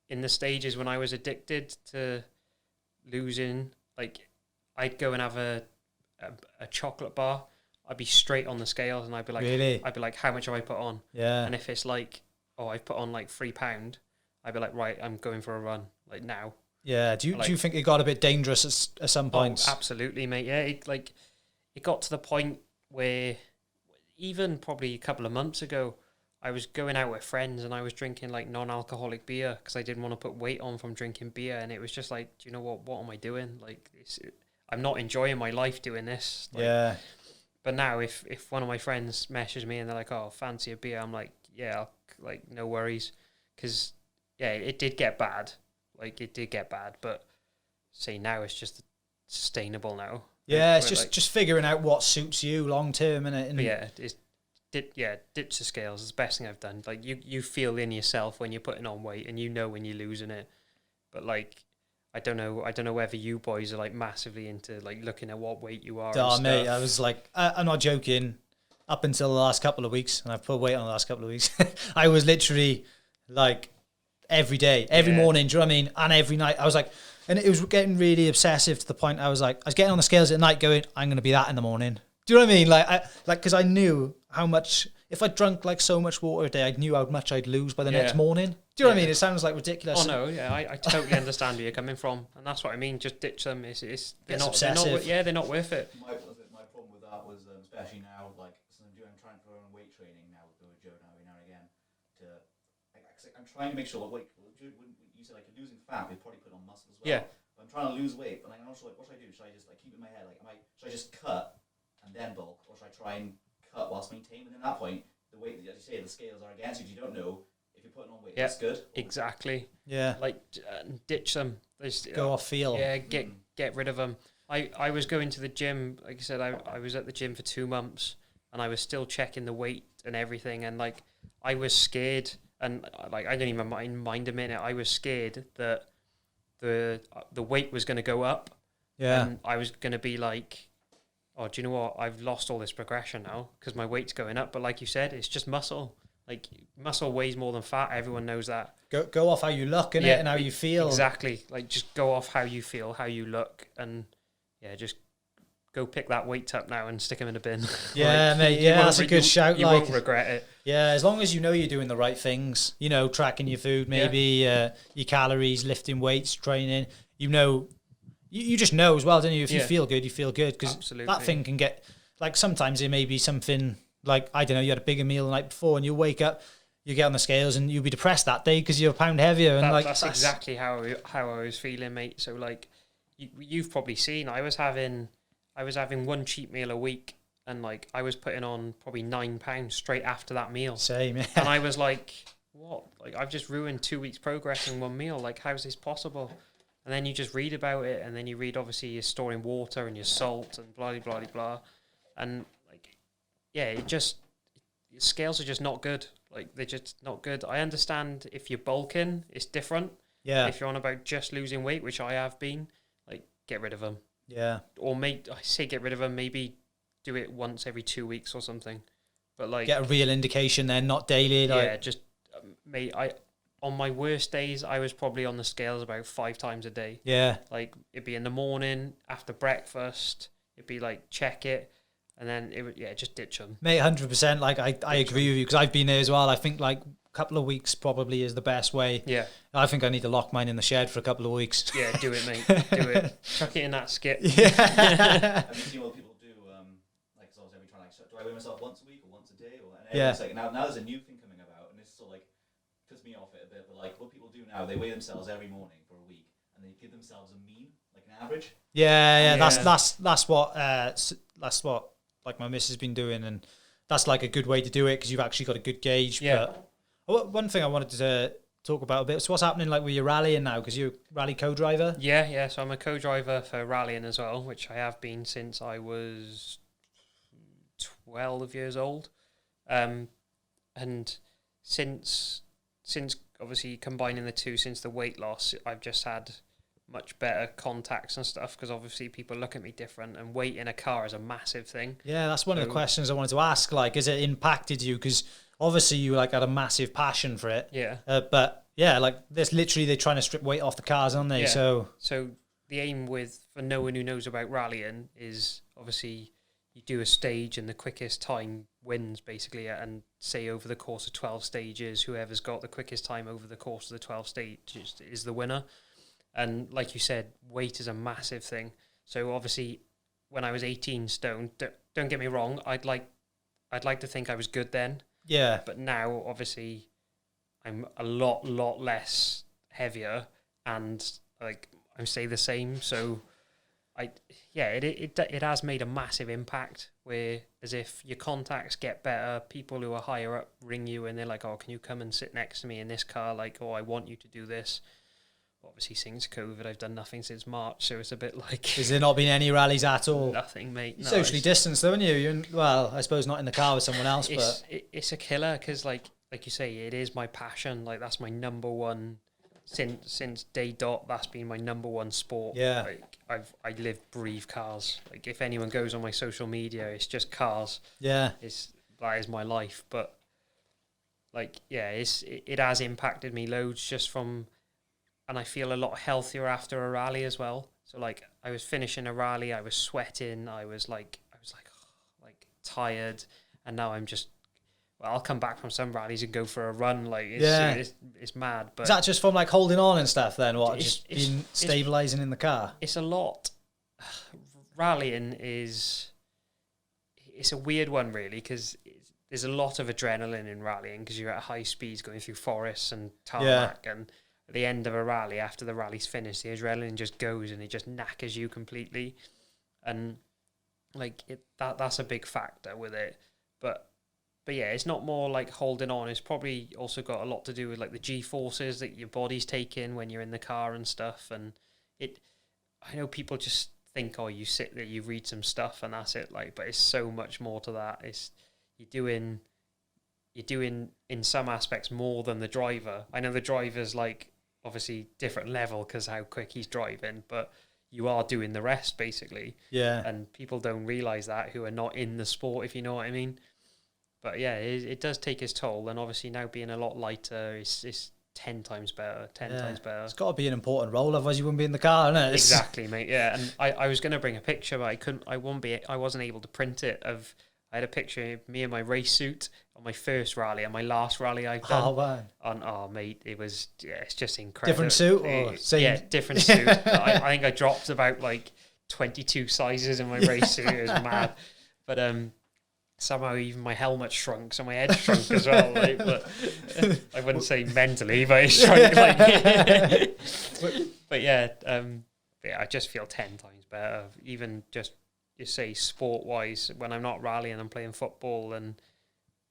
in the stages when I was addicted to losing, like I'd go and have a chocolate bar. I'd be straight on the scales and I'd be like, really? I'd be like, how much have I put on? Yeah. And if it's like, oh, I've put on like £3, I'd be like, right, I'm going for a run, like now. Yeah. Do you think it got a bit dangerous at some points? Oh, absolutely, mate. Yeah, it got to the point where even probably a couple of months ago, I was going out with friends and I was drinking like non-alcoholic beer because I didn't want to put weight on from drinking beer, and it was just like, do you know what am I doing? Like, I'm not enjoying my life doing this. Like, yeah. But now if one of my friends messages me and they're like, oh, fancy a beer, I'm like, yeah, like no worries, because yeah, it did get bad. Like, it did get bad, but say now it's just sustainable now. Yeah, like, it's just figuring out what suits you long term, innit? And yeah, ditch the scales is the best thing I've done. Like, you feel in yourself when you're putting on weight, and you know when you're losing it. But like, I don't know whether you boys are like massively into like looking at what weight you are. Oh, mate, I was like, I'm not joking. Up until the last couple of weeks, and I've put weight on the last couple of weeks, I was literally like every day, every morning. Do you know what I mean? And every night, I was like, and it was getting really obsessive to the point I was getting on the scales at night, going, I'm going to be that in the morning. Do you know what I mean? Like, because I knew how much, if I drank like so much water a day, I knew how much I'd lose by the next morning. Do you know what I mean? It sounds like ridiculous. Oh no, yeah, I totally understand where you're coming from, and that's what I mean. Just ditch them. They're not worth it. My problem with that was, especially now, like, so I'm trying to run weight training now with Joe now and again. I'm trying to make sure, like, when you said, like, you're losing fat, you probably put on muscle as well. Yeah. But I'm trying to lose weight, but, like, I'm not sure, like, what should I do? Should I just, like, keep it in my head? Like, should I just cut and then bulk? Or should I try and cut whilst maintaining? And at that point, the weight, as you say, the scales are against you. You don't know if you're putting on weight. That's good. Exactly. Yeah. Like, ditch them. Go off feel. Yeah, get rid of them. I was going to the gym, like I said, I was at the gym for 2 months, and I was still checking the weight and everything, and, like, I was scared, and, like, I don't even mind a minute. I was scared that the weight was going to go up. Yeah. And I was going to be like, oh, do you know what? I've lost all this progression now because my weight's going up. But like you said, it's just muscle. Like, muscle weighs more than fat. Everyone knows that. Go off how you look, innit, and how you feel. Exactly. Like, just go off how you feel, how you look, and just go pick that weight up now and stick them in a bin. Yeah, like, mate. Yeah, that's a good shout. You won't regret it. Yeah, as long as you know you're doing the right things, you know, tracking your food, maybe your calories, lifting weights, training. You know, you just know as well, don't you? If you feel good, you feel good, because that thing can get, like, sometimes it may be something like, I don't know, you had a bigger meal the night before, and you wake up, you get on the scales, and you'll be depressed that day because you're a pound heavier. And that's exactly how I was feeling, mate. So, like, you've probably seen, I was having one cheat meal a week, and, like, I was putting on probably 9 pounds straight after that meal. Same, yeah. And I was like, what? Like, I've just ruined 2 weeks' progress in one meal. Like, how is this possible? And then you just read about it, and then you read, obviously, you're storing water and your salt and blah, blah, blah, blah. And, like, yeah, scales are just not good. Like, they're just not good. I understand if you're bulking, it's different. Yeah. If you're on about just losing weight, which I have been, like, get rid of them. Yeah. Or I say get rid of them, maybe do it once every 2 weeks or something. But, like, get a real indication then, not daily. Like, yeah, just, mate, on my worst days, I was probably on the scales about 5 times a day. Yeah. Like, it'd be in the morning, after breakfast, it'd be like, check it, and then it would, just ditch them. Mate, 100%. Like, I agree with you, because I've been there as well. I think, like, a couple of weeks probably is the best way. Yeah. I think I need to lock mine in the shed for a couple of weeks. Yeah, do it, mate. Do it. Chuck it in that skip. Yeah. Have you seen what people do? Like, so obviously, trying, like, do I weigh myself once a week or once a day? And yeah. Like, now there's a new thing coming about, and this sort of, like, puts me off it a bit, but, like, what people do now, they weigh themselves every morning for a week, and they give themselves a mean, like an average. Yeah. That's what like my missus has been doing, and that's, like, a good way to do it, because you've actually got a good gauge. Yeah. But one thing I wanted to talk about a bit, so what's happening, like, with your rallying now, because you're a rally co-driver? Yeah. So I'm a co-driver for rallying as well, which I have been since I was 12 years old. And since obviously combining the two, since the weight loss, I've just had much better contacts and stuff, because obviously people look at me different, and weight in a car is a massive thing. Yeah, that's one of the questions I wanted to ask. Like, has it impacted you? Because obviously you, like, had a massive passion for it. Yeah. But yeah, like, there's literally, they're trying to strip weight off the cars, aren't they? Yeah. So the aim for no one who knows about rallying is, obviously, you do a stage and the quickest time wins, basically, and say over the course of 12 stages, whoever's got the quickest time over the course of the 12 stages is the winner. And like you said, weight is a massive thing. So obviously, when I was 18 stone, don't get me wrong, I'd like to think I was good then. Yeah. But now, obviously, I'm a lot less heavier, and, like, I stay the same. So it has made a massive impact, where, as if your contacts get better, people who are higher up ring you and they're like, oh, can you come and sit next to me in this car? Like, oh, I want you to do this. Obviously, since COVID, I've done nothing since March, so it's a bit like... Has there not been any rallies at all? Nothing, mate. No, socially distanced, though, aren't you? Well, I suppose not in the car with someone else, but... It's a killer, because, like you say, it is my passion. Like, that's my number one... Since day dot, that's been my number one sport. Yeah. Like, I live, breathe cars. Like, if anyone goes on my social media, it's just cars. Yeah. That is my life. But, like, yeah, it has impacted me loads just from... And I feel a lot healthier after a rally as well. So, like, I was finishing a rally, I was sweating, I was tired, and now I'm just... Well, I'll come back from some rallies and go for a run. Like, it's mad. But is that just from, like, holding on and stuff then? What, just being stabilising in the car? It's a lot. Rallying it's a weird one, really, because there's a lot of adrenaline in rallying because you're at high speeds going through forests and tarmac, and at the end of a rally, after the rally's finished, the adrenaline just goes and it just knackers you completely, and like that's a big factor with it. But yeah, it's not more like holding on. It's probably also got a lot to do with like the G-forces that your body's taking when you're in the car and stuff. And I know people just think, oh, you sit there, you read some stuff and that's it. Like, but it's so much more to that. You're doing in some aspects more than the driver. I know the driver's like obviously different level because how quick he's driving, but you are doing the rest basically. Yeah. And people don't realize that who are not in the sport, if you know what I mean. But yeah, it does take its toll, and obviously now being a lot lighter is 10 times better. 10 times better. It's got to be an important role, otherwise you wouldn't be in the car, innit? Exactly, mate. Yeah, and I was going to bring a picture, but I wasn't able to print it. I had a picture of me in my race suit on my first rally and my last rally I've done. Oh, man. Oh, mate, it's just incredible. Different suit or same? Yeah, different suit. I think I dropped about like 22 sizes in my race suit. It was mad. But somehow even my helmet shrunk, so my head shrunk as well. Like, but I wouldn't say mentally, but it shrunk. But yeah, I just feel 10 times better. Even just, you say, sport-wise, when I'm not rallying, I'm playing football, and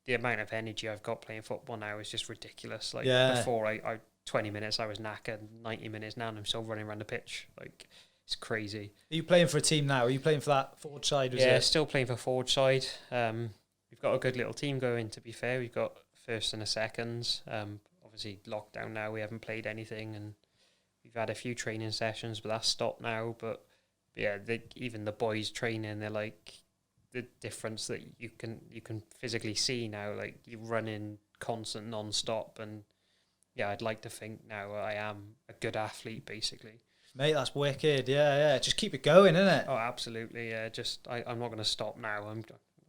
the amount of energy I've got playing football now is just ridiculous. Like before, I 20 minutes I was knackered, 90 minutes now, and I'm still running around the pitch. Like, it's crazy. Are you playing for a team now? Are you playing for that forward side? Still playing for forward side. We've got a good little team going, to be fair. We've got first and a seconds. Obviously, lockdown now, we haven't played anything, and we've had a few training sessions, but that's stopped now. But yeah, even the boys training, they're like the difference that you can physically see now. Like, you're running constant non-stop, and yeah, I'd like to think now I am a good athlete, basically. Mate, that's wicked. Yeah. Just keep it going, innit? Oh, absolutely. Yeah, I'm not going to stop now. I'm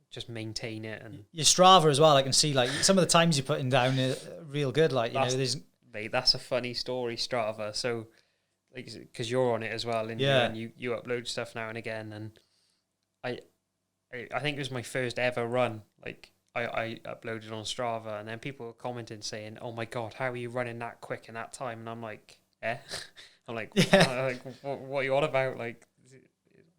just maintain it. And your Strava as well, I can see like some of the times you're putting down are real good. Like, mate, that's a funny story, Strava. So, like, because you're on it as well, and you upload stuff now and again. And I think it was my first ever run. Like, I uploaded on Strava, and then people were commenting saying, "Oh my God, how are you running that quick in that time?" And I'm like, eh. I'm like, what are you on about? Like,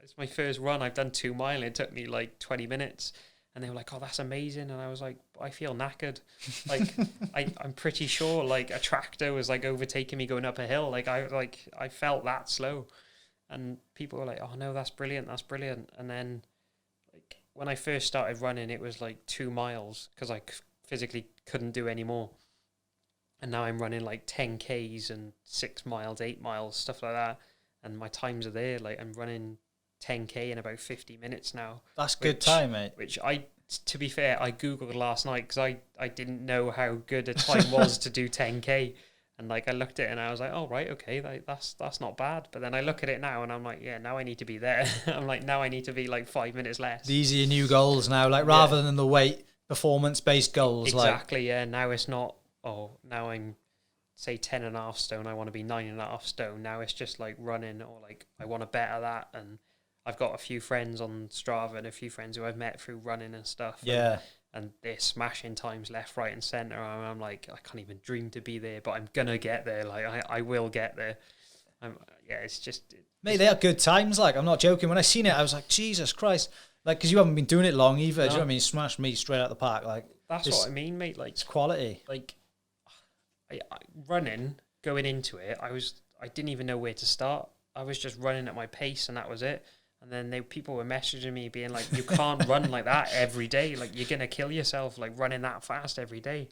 it's my first run. I've done 2 miles. It took me like 20 minutes. And they were like, oh, that's amazing. And I was like, I feel knackered. Like, I'm pretty sure like a tractor was like overtaking me going up a hill. Like, I felt that slow. And people were like, oh no, that's brilliant. That's brilliant. And then like when I first started running, it was like 2 miles because I physically couldn't do any more. And now I'm running like 10Ks and 6 miles, 8 miles, stuff like that. And my times are there. Like, I'm running 10K in about 50 minutes now. That's good time, mate. Which to be fair, I Googled last night because I didn't know how good a time was to do 10K. And like, I looked at it and I was like, oh, right, okay, that's not bad. But then I look at it now and I'm like, yeah, now I need to be there. I'm like, now I need to be like 5 minutes less. These are your new goals now, like rather than the weight performance-based goals. Exactly, yeah. Now it's not, now I'm, say, 10.5 stone, I want to be 9.5 stone. Now it's just like running, or like I want to better that. And I've got a few friends on Strava and a few friends who I've met through running and stuff. Yeah. And they're smashing times left, right and centre. And I'm like, I can't even dream to be there, but I'm going to get there. Like, I will get there. It's just... Mate, they are good times. Like, I'm not joking. When I seen it, I was like, Jesus Christ. Like, because you haven't been doing it long either. No. Do you know what I mean? Smashed me straight out the park. Like, that's what I mean, mate. Like, it's quality. Like, running, going into it, I didn't even know where to start. I was just running at my pace and that was it. And then people were messaging me being like, you can't run like that every day. Like, you're going to kill yourself, like, running that fast every day.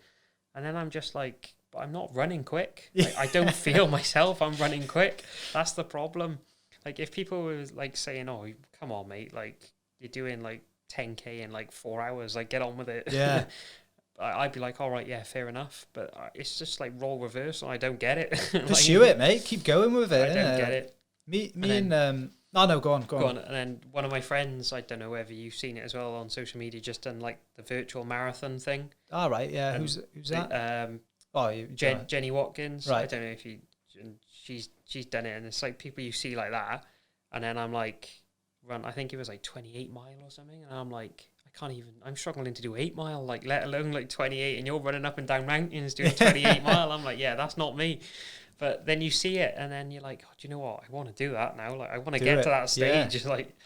And then I'm just like, but I'm not running quick. Like, I don't feel myself I'm running quick. That's the problem. Like, if people were like saying, oh, come on, mate, like, you're doing like 10K in like 4 hours, like, get on with it. Yeah. I'd be like, all right, yeah, fair enough. But it's just like role reversal. I don't get it. Pursue it, mate. Keep going with it. I don't get it. Me and no, go on. And then one of my friends, I don't know whether you've seen it as well on social media, just done like the virtual marathon thing. All right, yeah. Who's that? Jenny Watkins. Right. I don't know if she's done it, and it's like people you see like that, and then I'm like, I think it was like 28 mile or something, and I'm like, I I'm struggling to do 8 mile, like let alone like 28, and you're running up and down mountains doing 28 mile. I'm like, yeah, that's not me. But then you see it, and then you're like, oh, do you know what? I want to do that now. Like, I want to get to that stage. Yeah. Like,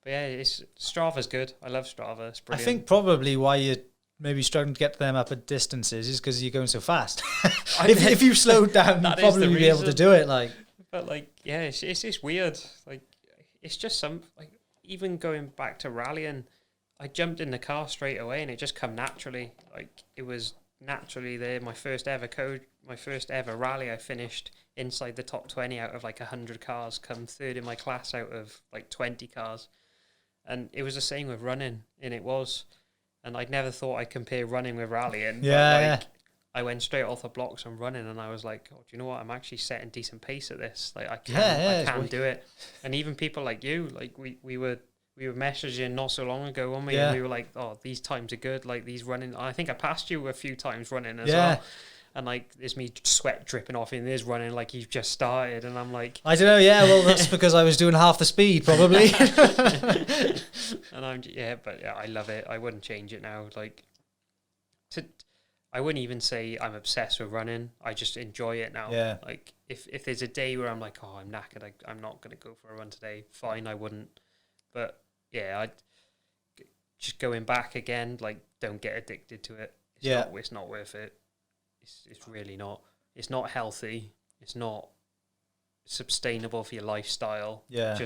but yeah, Strava's good. I love Strava. It's brilliant. I think probably why you're maybe struggling to get them up at distances is because you're going so fast. if you slowed down, you'd probably be able to do it. Like, but like, yeah, it's just weird. Like, it's just like even going back to rallying, I jumped in the car straight away, and it just come naturally. Like, it was naturally there. My first ever rally, I finished inside the top 20 out of like 100 cars, come third in my class out of like 20 cars. And it was the same with running, and it was. And I'd never thought I'd compare running with rallying. Yeah, but like, I went straight off the blocks and running, and I was like, oh, do you know what? I'm actually setting decent pace at this. Like, I can do it. And even people like you, like we were messaging not so long ago, weren't we? Yeah. And we were like, oh, these times are good. Like, these running. I think I passed you a few times running as well. And like, there's me sweat dripping off in this running like you've just started, and I'm like, I don't know. Yeah, well, that's because I was doing half the speed probably. And I love it. I wouldn't change it now. Like, I wouldn't even say I'm obsessed with running. I just enjoy it now. Yeah. Like, if there's a day where I'm like, oh, I'm knackered, I'm not gonna go for a run today. Fine, I wouldn't. But yeah, just going back again. Like, don't get addicted to it. It's not worth it. It's really not. It's not healthy. It's not sustainable for your lifestyle. Yeah.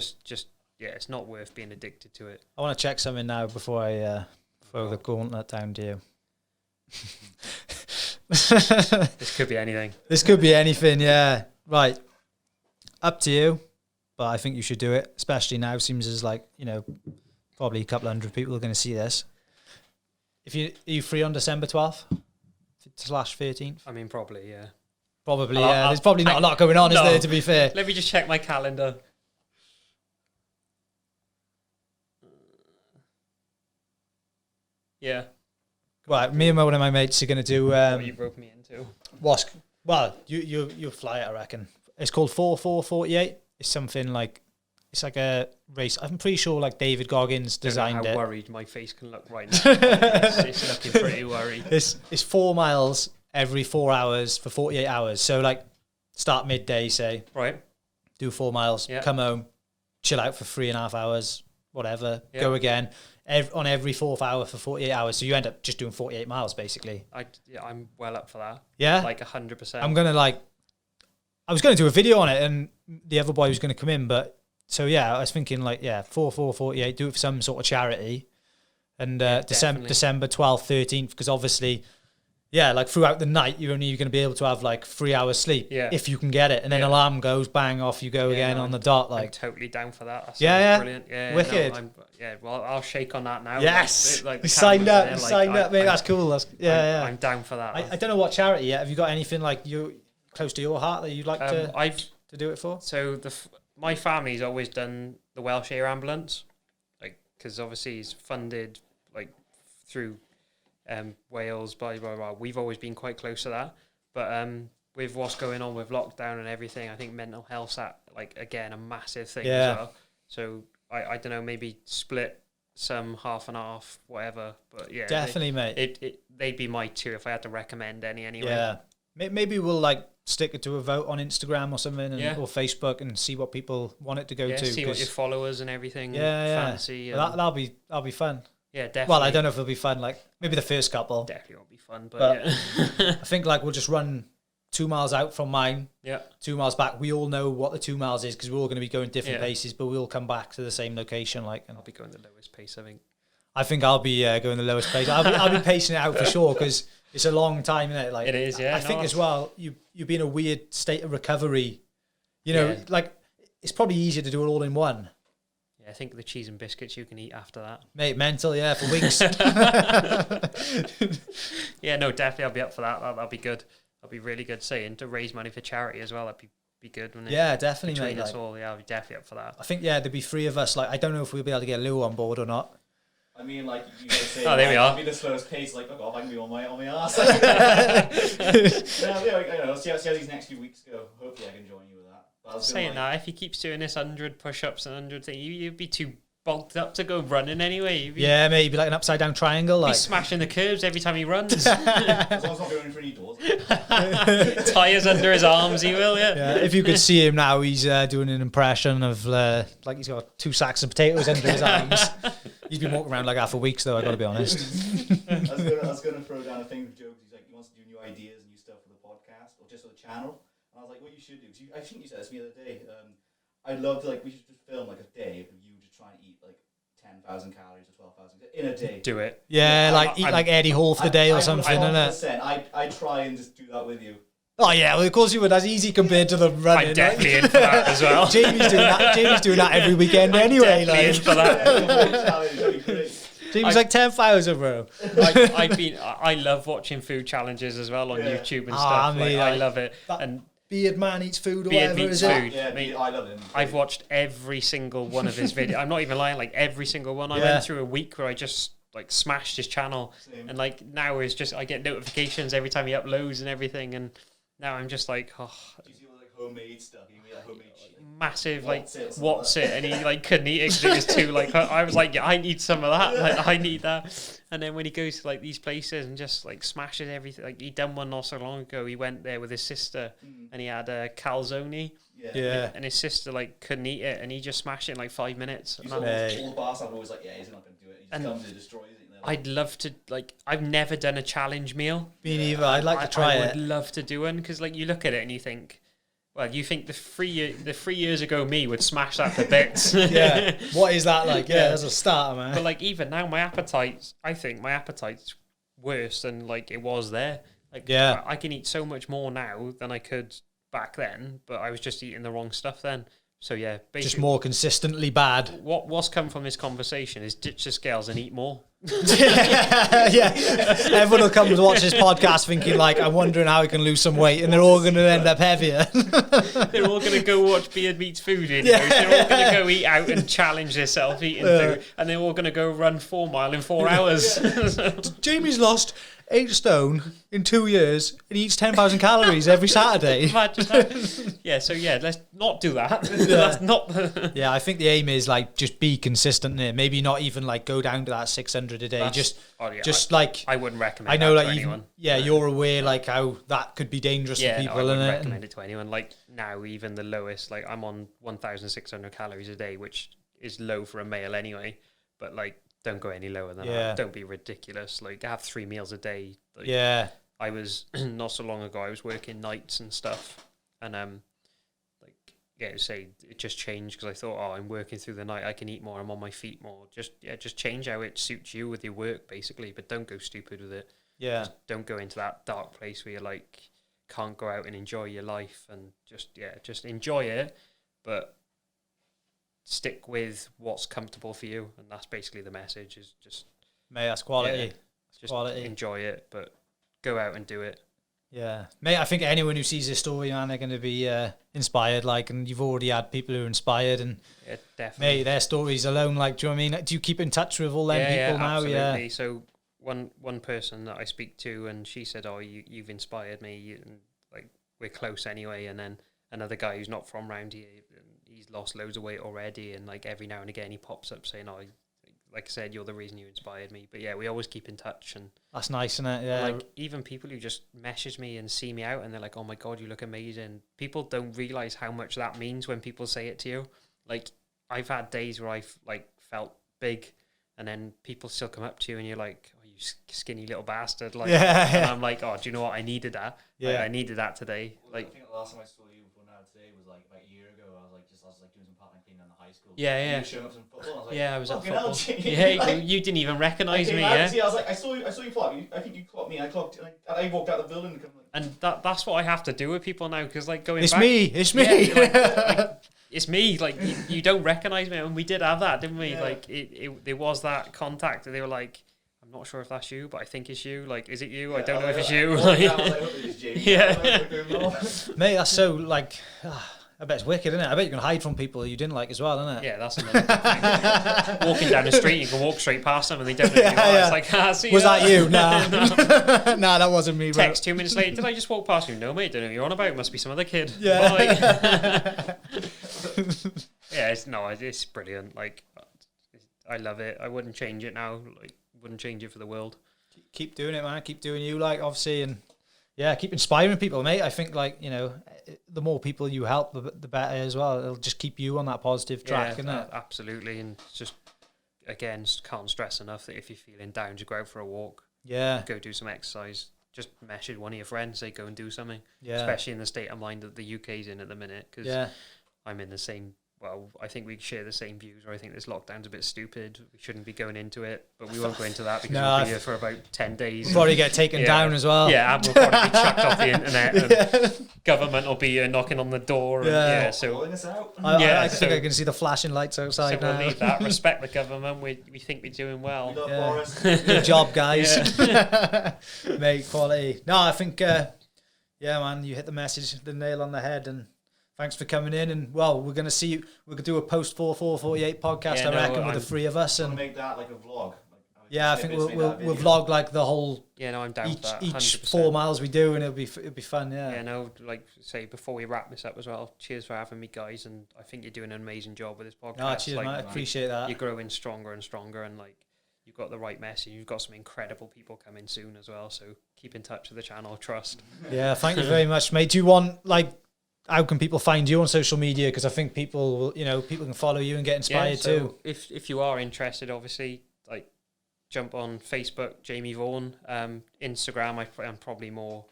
It's not worth being addicted to it. I want to check something now before I throw the gauntlet down to you. This could be anything. This could be anything, yeah. Right. Up to you. But I think you should do it, especially now. Seems as like, probably a couple hundred people are going to see this. Are you free on December 12th? /13th? I mean, probably, yeah. Probably, yeah. There's probably not a lot going on, is there, to be fair? Let me just check my calendar. Yeah. Right, me and one of my mates are going to do... what you broke me into. Well, you'll fly it, I reckon. It's called 4-4-48. It's something like... It's like a race. I'm pretty sure like David Goggins designed it. I don't know how worried my face can look right now. It's looking pretty worried. It's 4 miles every 4 hours for 48 hours. So like start midday, say. Right. Do 4 miles, come home, chill out for 3.5 hours, whatever, go again. On every 4th hour for 48 hours. So you end up just doing 48 miles basically. I'm well up for that. Yeah? Like 100%. I was going to do a video on it and the other boy was going to come in, but... So yeah, I was thinking 4-4-48, do it for some sort of charity, and December 12th, 13th, because obviously, like throughout the night you're only going to be able to have like 3 hours sleep if you can get it, and then alarm goes, bang, off you go again on the dot. Like, I'm totally down for that. Brilliant. Yeah, wicked. Well, I'll shake on that now. Yes, you signed up, mate. That's cool. I'm down for that. I don't know what charity yet. Have you got anything like you close to your heart that you'd like to do it for? So my family's always done the Welsh Air Ambulance, like, because obviously it's funded like through Wales, blah, blah, blah. We've always been quite close to that. But with what's going on with lockdown and everything, I think mental health's again, a massive thing as well. So I don't know, maybe split some half and half, whatever. But yeah, definitely, mate. They'd be my two if I had to recommend any anyway. Yeah, maybe we'll stick it to a vote on Instagram or something, or Facebook, and see what people want it to go to. See what your followers and everything fancy. Well, that'll be fun. Yeah, definitely. Well, I don't know if it'll be fun. Like maybe the first couple. Definitely won't be fun, but I think we'll just run 2 miles out from mine. Yeah. 2 miles back. We all know what the 2 miles is because we're all going to be going different paces, but we'll come back to the same location. And I'll be going the lowest pace, I think. I think I'll be going the lowest pace. I'll be pacing it out for sure because it's a long time, isn't it? It is, yeah. I think as well, you'd be in a weird state of recovery. It's probably easier to do it all in one. Yeah, I think the cheese and biscuits you can eat after that. Mate, mental, for weeks. Yeah, no, definitely I'll be up for that. That'll be good. That'll be really good. Saying to raise money for charity as well, that'd be good, wouldn't it? Yeah, definitely, between mate. Us all, I'll be definitely up for that. I think, there'd be 3 of us. I don't know if we'll be able to get Lou on board or not. I mean, you guys say, there we are. I'll be the slowest pace, I can be on my arse. See how these next few weeks go. Hopefully I can join you with that. Saying that, if he keeps doing this 100 push-ups and 100 things, you'd be too bulked up to go running anyway. Yeah, maybe like an upside down triangle. Like smashing the curbs every time he runs. As long as I'm not going for any doors. Tyres under his arms, he will, yeah. If you could see him now, he's doing an impression of like he's got 2 sacks of potatoes under his arms. He's been walking around like half a week, though, I've got to be honest. I was going to throw down a thing with jokes. He's like, he wants to do new ideas and new stuff for the podcast or just for the channel. And I was like, what you should do, I think you said this to me the other day. I'd love to, like, we should just film like a day of you just trying to eat like 10,000 calories or 12,000 in a day. Do it. Yeah, like eat like Eddie Hall for the day or something, innit? I'd try and just do that with you. Oh yeah, well of course you would. That's easy compared to the running. I'm definitely in for that as well. Jamie's doing that every weekend anyway. Like in for that. Jamie's like 10,000, bro. I love watching food challenges as well on YouTube and stuff. I love it. And Beard Man eats food or Beard whatever, meets is food. it? Yeah, I mean, I love him. I've watched every single one of his videos. I'm not even lying, like every single one. I went through a week where I just like smashed his channel. Same. And like now it's just I get notifications every time he uploads and everything, and now I'm just like, oh. Do you see all like homemade stuff? You mean like homemade shit? Massive what's it, and he like couldn't eat it because it was too like I was like, yeah, I need some of that, like I need that. And then when he goes to like these places and just like smashes everything, like he done one not so long ago. He went there with his sister and he had a calzone. Yeah. And his sister like couldn't eat it, and he just smashed it in like 5 minutes. All the bars I'm always like, yeah, he's not gonna do it. He just comes and destroys it. I'd love to, like, I've never done a challenge meal. Me neither. I'd like to try it. I would love to do one because, like, you look at it and you think, well, you think the 3 years ago me would smash that to bits. Yeah. What is that like? Yeah, that's a starter, man. But like even now, I think my appetite's worse than like it was there. Like, yeah, I can eat so much more now than I could back then, but I was just eating the wrong stuff then. So yeah, basically, just more consistently bad. What's come from this conversation is ditch the scales and eat more. Yeah, everyone will come to watch this podcast thinking like, I'm wondering how I can lose some weight, and they're all going to end up heavier. They're all going to go watch Beard Meets Food videos. Yeah. They're all going to go eat out and challenge themselves eating food, and they're all going to go run 4 miles in 4 hours. Jamie's lost 8 stone in 2 years and he eats 10,000 calories every Saturday. Yeah, so yeah, let's not do that. That's not. Yeah, I think the aim is like just be consistent there. Maybe not even like go down to that 600 a day. I wouldn't recommend. I know, that like to anyone. You're aware like how that could be dangerous for people. I wouldn't recommend it to anyone. Like now, even the lowest, like I'm on 1,600 calories a day, which is low for a male anyway. But like, don't go any lower than that. Don't be ridiculous. Like have 3 meals a day. Like, I was not so long ago. I was working nights and stuff, and say it just changed because I thought, oh, I'm working through the night. I can eat more. I'm on my feet more. Just change how it suits you with your work, basically. But don't go stupid with it. Yeah. Just don't go into that dark place where you like can't go out and enjoy your life and just enjoy it, but stick with what's comfortable for you, and that's basically the message. Is just mate, that's quality. Just quality. Enjoy it, but go out and do it. Yeah, mate, I think anyone who sees this story, man, they're going to be inspired. Like, and you've already had people who are inspired, and definitely, mate, their stories alone. Like, do you know what I mean? Do you keep in touch with all them people now? Absolutely. Yeah. So one person that I speak to, and she said, "Oh, you've inspired me," and like we're close anyway. And then another guy who's not from around here, he's lost loads of weight already, and like every now and again he pops up saying, "Oh, like I said, you're the reason you inspired me." But yeah, we always keep in touch, and that's nice, isn't it? Yeah. Like even people who just message me and see me out, and they're like, "Oh my god, you look amazing." People don't realize how much that means when people say it to you. Like I've had days where I've like felt big, and then people still come up to you, and you're like, "Oh, you skinny little bastard!" Like, and I'm like, "Oh, do you know what? I needed that. Yeah, like, I needed that today." Well, like I think the last time I saw you before now today was like about a year ago. I was doing some part-time cleaning in the high school. Yeah. You were showing up some football. I was like, I was at football. Like, you didn't even recognise me. I was like, I saw you clock. I think you clocked me. I walked out the building. And that's what I have to do with people now, because like going it's back, me. It's me. Like you don't recognise me, and we did have that, didn't we? Yeah. Like there was that contact, and they were like, "I'm not sure if that's you, but I think it's you. Like, is it you? Yeah, I don't know if it's you." Mate, that's so like. I bet it's wicked, isn't it? I bet you can hide from people you didn't like as well, isn't it? Yeah, that's another thing. Walking down the street, you can walk straight past them and they don't know who you are. It's like, see was that you? Nah. Nah, that wasn't me, bro. Text 2 minutes later, did I just walk past you? No, mate, don't know who you're on about. It must be some other kid. Yeah. Yeah, it's brilliant. Like, I love it. I wouldn't change it now. Like, wouldn't change it for the world. Keep doing it, man. Keep doing you, like, obviously, and yeah, keep inspiring people, mate. I think, like, you know, the more people you help, the better as well. It'll just keep you on that positive track, isn't it? Absolutely. And just, again, can't stress enough that if you're feeling down, just go out for a walk. Yeah. Go do some exercise. Just message one of your friends, say go and do something. Yeah. Especially in the state of mind that the UK's in at the minute, because I'm in the same. Well, I think we share the same views, or I think this lockdown's a bit stupid. We shouldn't be going into it, but we won't go into that because we'll be here for about 10 days. We'll probably get taken down as well. Yeah, and we'll probably be chucked off the internet. And government will be knocking on the door. And, so calling us out. I think I can see the flashing lights outside now. So we'll leave that. Respect the government. We think we're doing well. We love Boris. Good job, guys. Mate, quality. No, I think, man, you hit the nail on the head, and thanks for coming in. And well, we're gonna see you. We're gonna do a post 4448 podcast, I reckon, with the three of us, and make that like a vlog. I think we'll vlog like the whole. Yeah, no, I'm down for that. 100%. Each 4 miles we do, and it'll be fun. Yeah, no, like say before we wrap this up as well. Cheers for having me, guys, and I think you're doing an amazing job with this podcast. No, cheers, mate. I appreciate that. You're growing stronger and stronger, and like you've got the right message. You've got some incredible people coming soon as well. So keep in touch with the channel. Trust. Yeah, thank you very much, mate. Do you want how can people find you on social media? Because I think people will, people can follow you and get inspired too. If you are interested, obviously, like jump on Facebook, Jamie Vaughan. Instagram, I'm probably more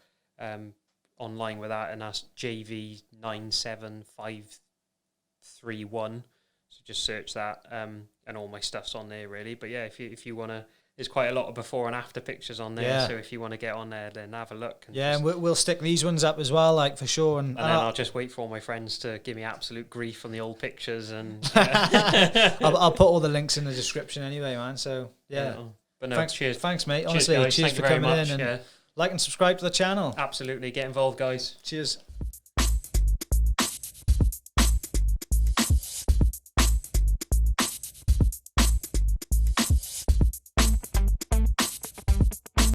online with that, and that's JV97531. So just search that, and all my stuff's on there really. But yeah, if you want to. There's quite a lot of before and after pictures on there, so if you want to get on there, then have a look. And we'll stick these ones up as well, like for sure. And then I'll just wait for all my friends to give me absolute grief on the old pictures, and I'll put all the links in the description anyway, man. So but no, thanks, mate. Honestly, cheers for coming in, and like and subscribe to the channel. Absolutely, get involved, guys. Cheers.